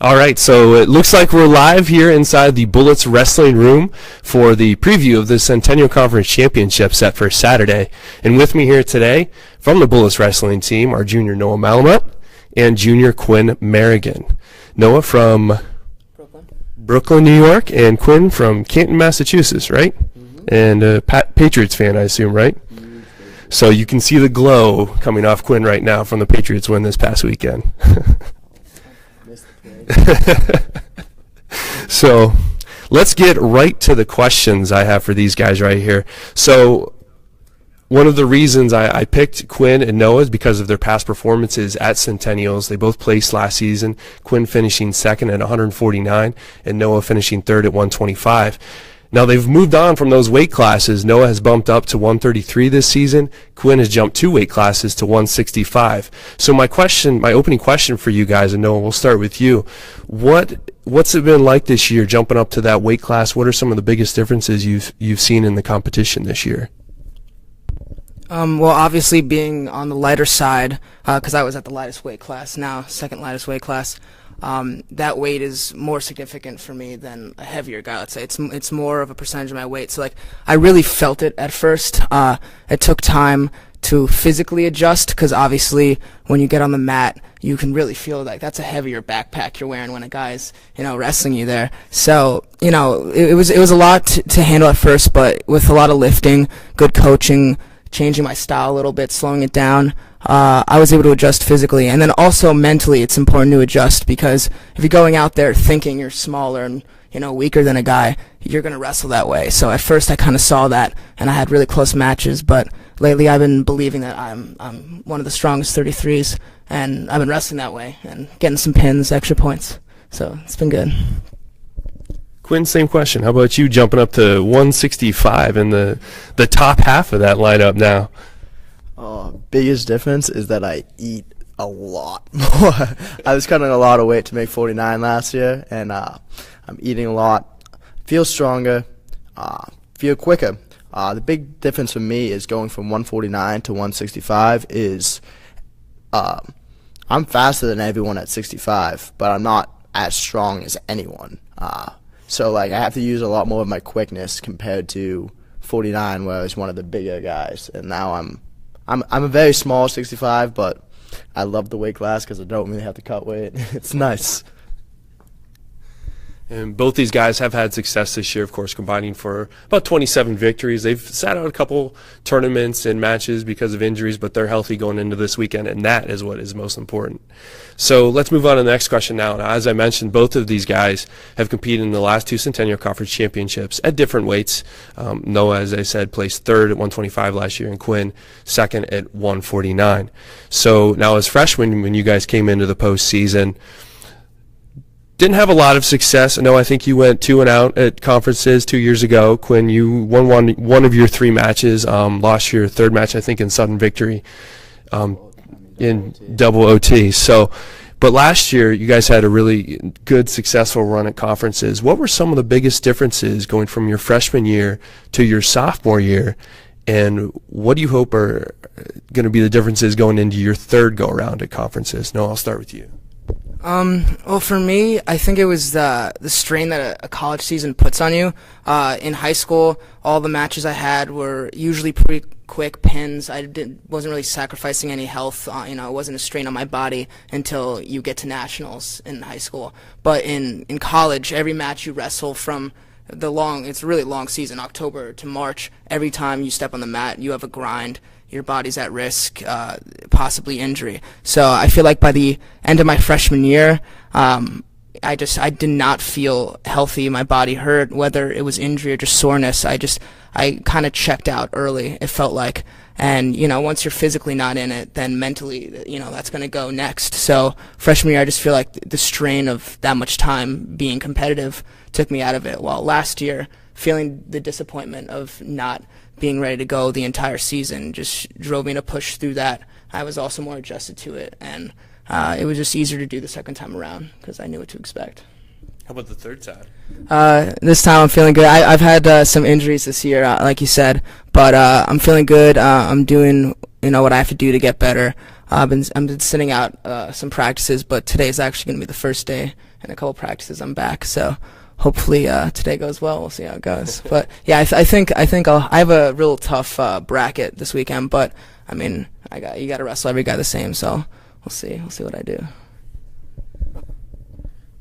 All right, so it looks like we're live here inside the Bullets Wrestling Room for the preview of the Centennial Conference Championship set for Saturday. And with me here today from the Bullets Wrestling team are junior Noah Malamut and junior Quinn Merrigan. Noah from Brooklyn, New York, and Quinn from Canton, Massachusetts, right? Mm-hmm. And a Patriots fan, I assume, right? Mm-hmm. So you can see the glow coming off Quinn right now from the Patriots win this past weekend. So let's get right to the questions I have for these guys right here. So one of the reasons I picked Quinn and Noah is because of their past performances at Centennials. They both placed last season, Quinn finishing second at 149 and Noah finishing third at 125. Now they've moved on from those weight classes. Noah has bumped up to 133 this season. Quinn has jumped 2 weight classes to 165. So my opening question for you guys, and Noah, we'll start with you. What's it been like this year jumping up to that weight class? What are some of the biggest differences you've seen in the competition this year? Well, obviously being on the lighter side, because I was at the lightest weight class, now second lightest weight class. That weight is more significant for me than a heavier guy. Let's say it's more of a percentage of my weight. So like I really felt it at first. It took time to physically adjust because obviously when you get on the mat, you can really feel like that's a heavier backpack you're wearing when a guy's wrestling you there. So it was a lot to handle at first, but with a lot of lifting, good coaching, changing my style a little bit, slowing it down. I was able to adjust physically, and then also mentally it's important to adjust because if you're going out there thinking you're smaller and weaker than a guy, you're going to wrestle that way. So at first I kind of saw that, and I had really close matches, but lately I've been believing that I'm one of the strongest 33s, and I've been wrestling that way and getting some pins, extra points. So it's been good. Quinn, same question. How about you jumping up to 165 in the top half of that lineup now? Biggest difference is that I eat a lot more. I was cutting a lot of weight to make 49 last year, and I'm eating a lot. Feel stronger, feel quicker. The big difference for me is going from 149 to 165 is I'm faster than everyone at 65, but I'm not as strong as anyone. So like I have to use a lot more of my quickness compared to 49, where I was one of the bigger guys, and now I'm a very small 65, but I love the weight class because I don't really have to cut weight. It's nice. And both these guys have had success this year, of course, combining for about 27 victories. They've sat out a couple tournaments and matches because of injuries, but they're healthy going into this weekend, and that is what is most important. So let's move on to the next question now. Now, as I mentioned, both of these guys have competed in the last 2 Centennial Conference Championships at different weights. Noah, as I said, placed third at 125 last year, and Quinn second at 149. So now as freshmen, when you guys came into the postseason, didn't have a lot of success. I think you went 2-0 at conferences 2 years ago. Quinn, you won one of your 3 matches, lost your 3rd match, I think, in sudden victory in double OT. So, but last year, you guys had a really good, successful run at conferences. What were some of the biggest differences going from your freshman year to your sophomore year? And what do you hope are going to be the differences going into your 3rd go-around at conferences? No, I'll start with you. Well, for me, I think it was the strain that a college season puts on you. In high school, all the matches I had were usually pretty quick pins. Wasn't really sacrificing any health. It wasn't a strain on my body until you get to nationals in high school. But in college, every match you wrestle from it's a really long season, October to March. Every time you step on the mat, you have a grind. Your body's at risk, possibly injury. So I feel like by the end of my freshman year, I did not feel healthy. My body hurt, whether it was injury or just soreness. I kind of checked out early, it felt like. And, once you're physically not in it, then mentally, that's going to go next. So freshman year, I just feel like the strain of that much time being competitive took me out of it. While last year, feeling the disappointment of not being ready to go the entire season just drove me to push through that. I was also more adjusted to it, and it was just easier to do the second time around because I knew what to expect. How about the 3rd time? This time I'm feeling good. I've had some injuries this year, like you said, but I'm feeling good. I'm doing what I have to do to get better. I've been sitting out some practices, but today's actually going to be the first day, and a couple practices I'm back. So hopefully today goes well. We'll see how it goes. But yeah, I think I have a real tough bracket this weekend. But I mean, you got to wrestle every guy the same. So we'll see what I do.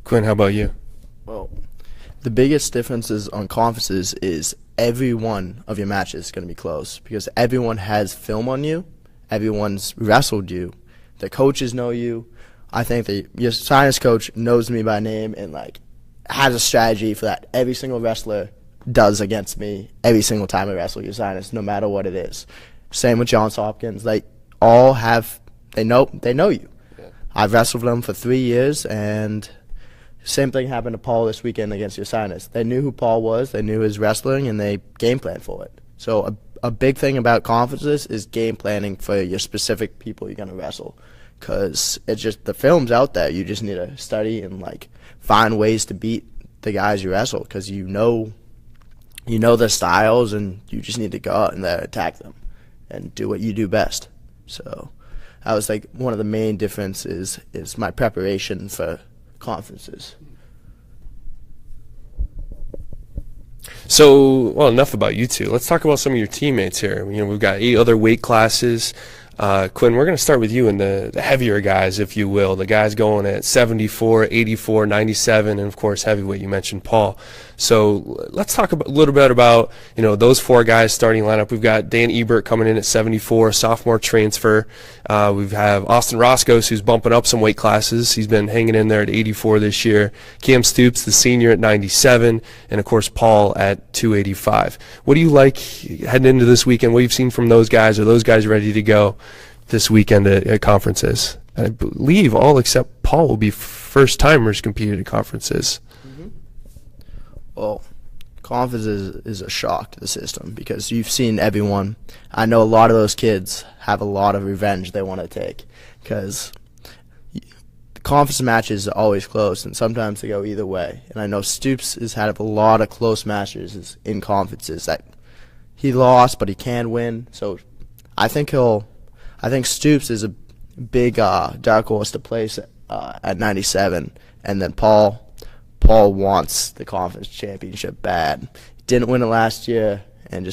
Quinn, how about you? Well, the biggest differences on conferences is every one of your matches is going to be close because everyone has film on you. Everyone's wrestled you. The coaches know you. I think that your sinus coach knows me by name and has a strategy for that. Every single wrestler does against me every single time I wrestle your sinus, no matter what it is. Same with Johns Hopkins. They all have. They know you. Yeah. I've wrestled them for 3 years, and same thing happened to Paul this weekend against your sinus. They knew who Paul was. They knew his wrestling, and they game planned for it. So a big thing about conferences is game planning for your specific people you're going to wrestle, because it's just the film's out there. You just need to study and find ways to beat the guys you wrestle, because you know their styles, and you just need to go out and attack them and do what you do best. So that was one of the main differences is my preparation for conferences. So, well, enough about you two. Let's talk about some of your teammates here. We've got 8 other weight classes. Quinn, we're going to start with you and the heavier guys, if you will, the guys going at 74, 84, 97, and, of course, heavyweight. You mentioned Paul. So let's talk a little bit about, those 4 guys starting lineup. We've got Dan Ebert coming in at 74, sophomore transfer. We have Austin Roscos, who's bumping up some weight classes. He's been hanging in there at 84 this year. Cam Stoops, the senior, at 97, and, of course, Paul at 285. What do you like heading into this weekend? What you've seen from those guys? Are those guys ready to go this weekend at conferences? I believe all except Paul will be first-timers competing at conferences. Mm-hmm. Well, conferences is a shock to the system because you've seen everyone. I know a lot of those kids have a lot of revenge they want to take because the conference matches are always close, and sometimes they go either way. And I know Stoops has had a lot of close matches in conferences that he lost, but he can win. So I think Stoops is a big dark horse to place at 97, and then Paul wants the conference championship bad. He didn't win it last year, and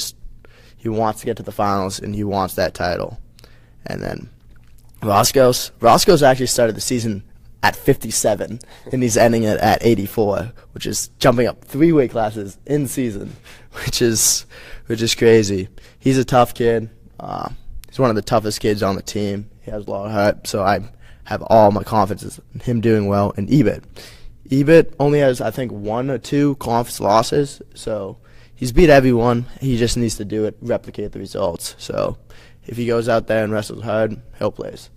he wants to get to the finals, and he wants that title. And then Roscos actually started the season at 57, and he's ending it at 84, which is jumping up 3 weight classes in season, which is crazy. He's a tough kid. He's one of the toughest kids on the team. He has a lot of heart, so I have all my confidence in him doing well. And Ebert only has, I think, 1 or 2 conference losses, so he's beat everyone. He just needs to do it, replicate the results. So if he goes out there and wrestles hard, he'll place.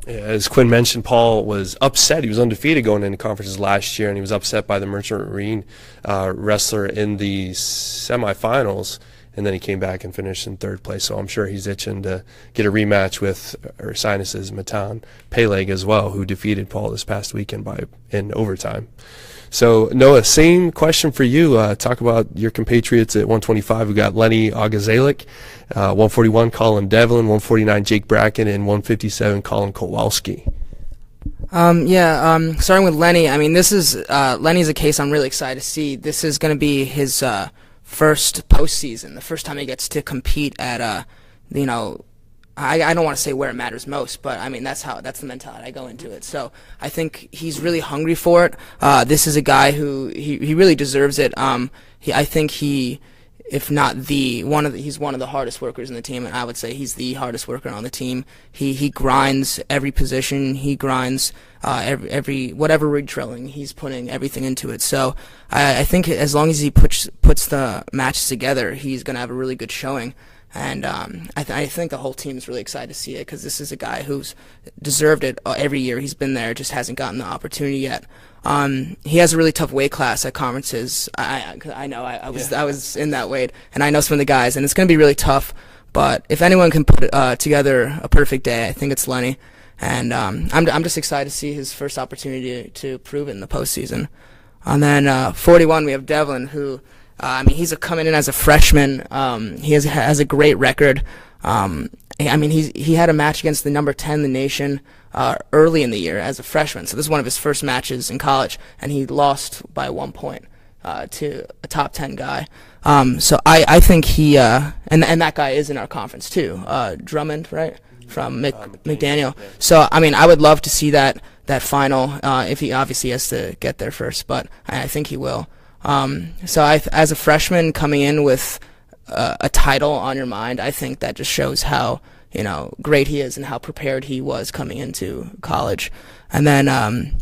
Yeah, as Quinn mentioned, Paul was upset. He was undefeated going into conferences last year, and he was upset by the Merchant Marine wrestler in the semifinals. And then he came back and finished in 3rd place. So I'm sure he's itching to get a rematch with Ursinus's Matan Peleg as well, who defeated Paul this past weekend in overtime. So, Noah, same question for you. Talk about your compatriots at 125. We've got Lenny Agazalik, 141, Colin Devlin, 149, Jake Bracken, and 157, Colin Kowalski. Starting with Lenny, I mean, Lenny's a case I'm really excited to see. This is going to be his first postseason, the first time he gets to compete at I don't want to say where it matters most, but I mean that's the mentality I go into it. So I think he's really hungry for it. This is a guy who he really deserves it. I think if not he's one of the hardest workers in the team, and I would say he's the hardest worker on the team. He grinds every position. He grinds every whatever rig drilling. He's putting everything into it. So I think as long as he puts the matches together, he's going to have a really good showing. And I think the whole team is really excited to see it because this is a guy who's deserved it every year. He's been there, just hasn't gotten the opportunity yet. He has a really tough weight class at conferences. I know I was in that weight, and I know some of the guys, and it's going to be really tough. But if anyone can put together a perfect day, I think it's Lenny. And I'm just excited to see his first opportunity to prove it in the postseason. And then 41, we have Devlin, who he's coming in as a freshman. He has a great record. I mean, he had a match against the number 10 in the nation early in the year as a freshman. So this is one of his first matches in college, and he lost by 1 point to a top 10 guy. So I think he and that guy is in our conference too. Drummond, right, from McDaniel. Yeah. So I mean, I would love to see that final if he obviously has to get there first, but I think he will. So as a freshman coming in with a title on your mind, I think that just shows how great he is and how prepared he was coming into college. And then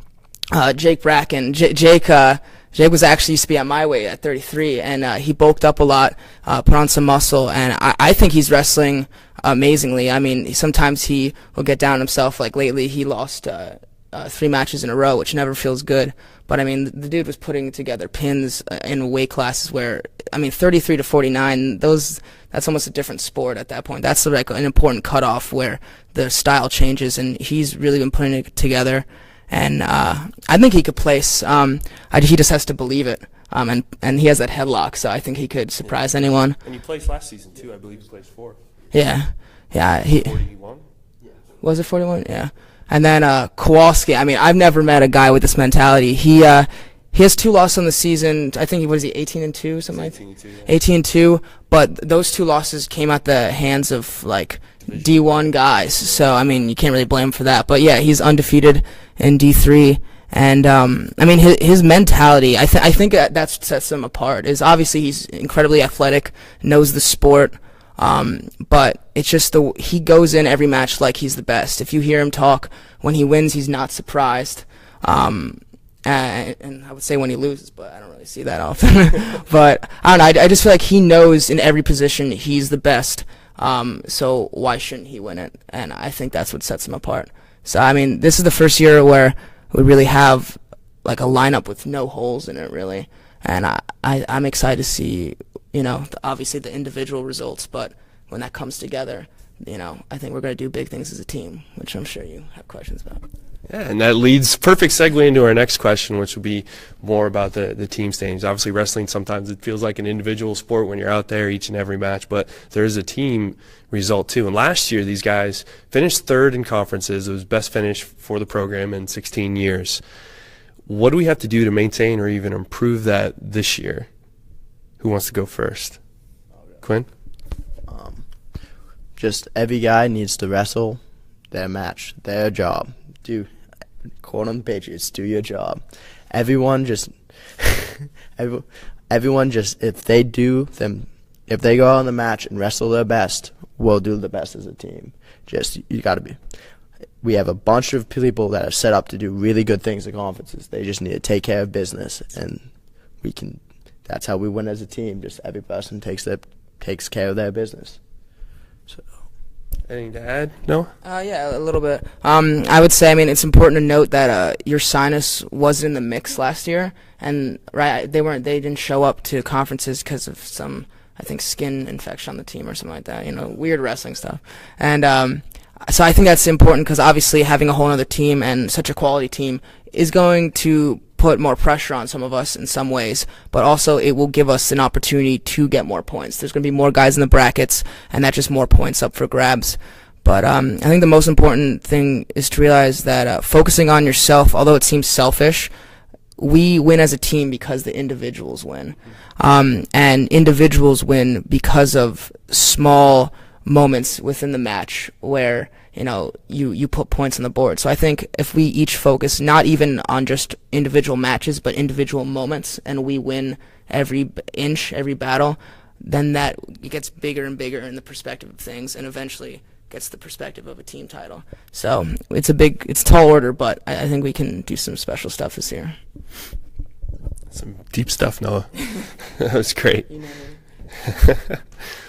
Jake Bracken, Jake was actually used to be at my weight at 33, and he bulked up a lot, put on some muscle, and I think he's wrestling amazingly. I mean, sometimes he will get down himself. Like lately, he lost 3 matches in a row, which never feels good. But I mean, the dude was putting together pins in weight classes where, I mean, 33 to 49, that's almost a different sport at that point. That's like an important cutoff where the style changes, and he's really been putting it together. And I think he could place. He just has to believe it. And he has that headlock, so I think he could surprise anyone. And he placed last season too. I believe he placed 4th. Yeah. 41. Was it 41? Yeah. And then Kowalski. I mean, I've never met a guy with this mentality. He has 2 losses on the season. I think he 18-2, something like that. 18-2. But those 2 losses came at the hands of like D1 guys. So I mean, you can't really blame him for that. But yeah, he's undefeated in D3. And I mean, his mentality, I think that sets him apart. Is obviously he's incredibly athletic, knows the sport. But it's just he goes in every match like he's the best. If you hear him talk, when he wins, he's not surprised. And I would say when he loses, but I don't really see that often. But I don't know. I just feel like he knows in every position he's the best. So why shouldn't he win it? And I think that's what sets him apart. So I mean, this is the first year where we really have like a lineup with no holes in it, really. And I'm excited to see, obviously the individual results, but when that comes together, I think we're going to do big things as a team, which I'm sure you have questions about. Yeah, and that leads perfect segue into our next question, which will be more about the team stage. Obviously, wrestling, sometimes it feels like an individual sport when you're out there each and every match, but there is a team result too. And last year, these guys finished 3rd in conferences. It was best finish for the program in 16 years. What do we have to do to maintain or even improve that this year? Who wants to go first? Quinn? Just every guy needs to wrestle their match, their job. Quote on the Patriots, do your job. Everyone just if they go out on the match and wrestle their best, we'll do the best as a team. We have a bunch of people that are set up to do really good things at conferences. They just need to take care of business, and that's how we win as a team. Just every person takes care of their business. So. Anything to add? No? Yeah, a little bit. I would say, I mean, it's important to note that your sinus wasn't in the mix last year, and they didn't show up to conferences because of some, I think, skin infection on the team or something like that. Weird wrestling stuff. And so I think that's important because obviously having a whole other team and such a quality team is going to put more pressure on some of us in some ways, but also it will give us an opportunity to get more points. There's going to be more guys in the brackets, and that's just more points up for grabs. But I think the most important thing is to realize that focusing on yourself, although it seems selfish, we win as a team because the individuals win. And individuals win because of small moments within the match where you put points on the board. So I think if we each focus not even on just individual matches but individual moments, and we win every inch, every battle, then that it gets bigger and bigger in the perspective of things, and eventually gets the perspective of a team title. So it's a tall order, but I think we can do some special stuff this year. Some deep stuff, Noah. That was great.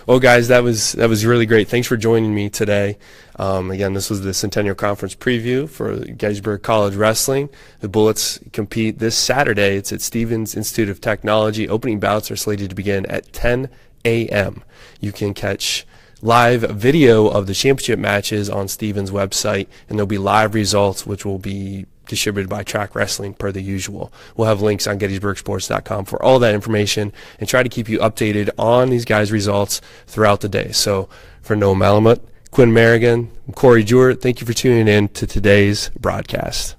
Well, guys, that was really great. Thanks for joining me today. Again, this was the Centennial Conference preview for Gettysburg College Wrestling. The Bullets compete this Saturday. It's at Stevens Institute of Technology. Opening bouts are slated to begin at 10 a.m. You can catch live video of the championship matches on Stevens' website, and there'll be live results, which will be distributed by Track Wrestling per the usual. We'll have links on GettysburgSports.com for all that information and try to keep you updated on these guys' results throughout the day. So for Noah Malamut, Quinn Merrigan, I'm Corey Jewett. Thank you for tuning in to today's broadcast.